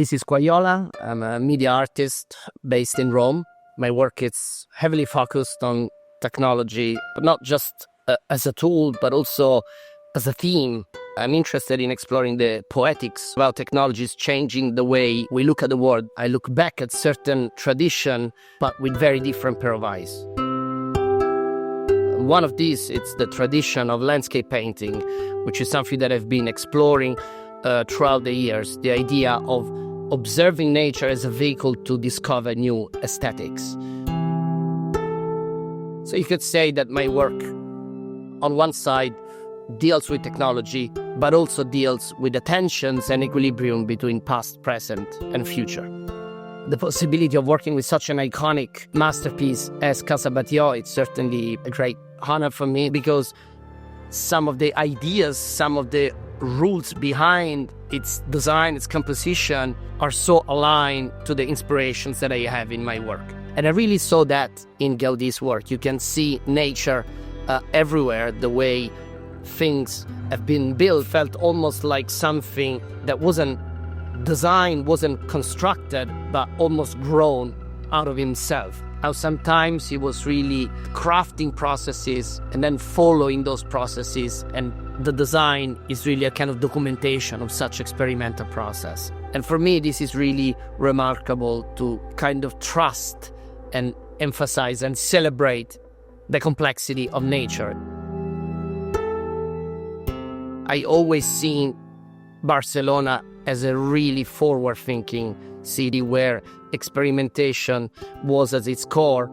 This is Quayola. I'm a media artist based in Rome. My work is heavily focused on technology, but not just as a tool, but also as a theme. I'm interested in exploring the poetics about technologies changing the way we look at the world. I look back at certain tradition, but with very different pair of eyes. One of these, it's the tradition of landscape painting, which is something that I've been exploring throughout the years. The idea of observing nature as a vehicle to discover new aesthetics. So you could say that my work, on one side, deals with technology, but also deals with the tensions and equilibrium between past, present, and future. The possibility of working with such an iconic masterpiece as Casa Batlló, it's certainly a great honor for me, because some of the ideas, some of the rules behind its design, its composition, are so aligned to the inspirations that I have in my work. And I really saw that in Gaudi's work. You can see nature everywhere. The way things have been built felt almost like something that wasn't designed, wasn't constructed, but almost grown out of himself. How sometimes he was really crafting processes and then following those processes, and the design is really a kind of documentation of such experimental process. And for me, this is really remarkable, to kind of trust and emphasize and celebrate the complexity of nature. I always seen Barcelona as a really forward-thinking city where experimentation was at its core.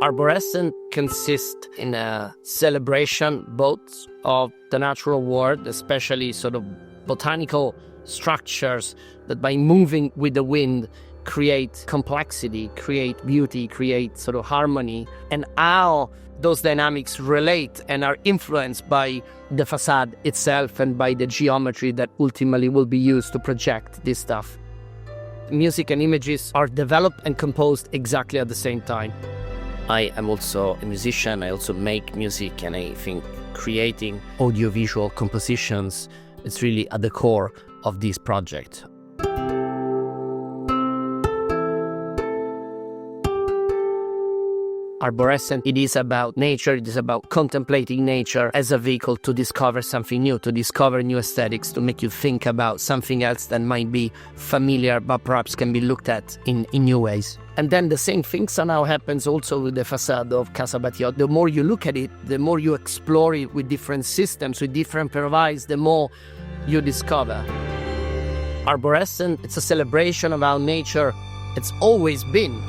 Arborescent consists in a celebration both of the natural world, especially sort of botanical structures that by moving with the wind create complexity, create beauty, create sort of harmony, and how those dynamics relate and are influenced by the facade itself and by the geometry that ultimately will be used to project this stuff. Music and images are developed and composed exactly at the same time. I am also a musician. I also make music, and I think creating audiovisual compositions is really at the core of this project. Arborescent, it is about nature, it is about contemplating nature as a vehicle to discover something new, to discover new aesthetics, to make you think about something else that might be familiar but perhaps can be looked at in new ways. And then the same thing somehow happens also with the facade of Casa Batlló. The more you look at it, the more you explore it with different systems, with different pair of eyes, the more you discover. Arborescent, it's a celebration of how nature, it's always been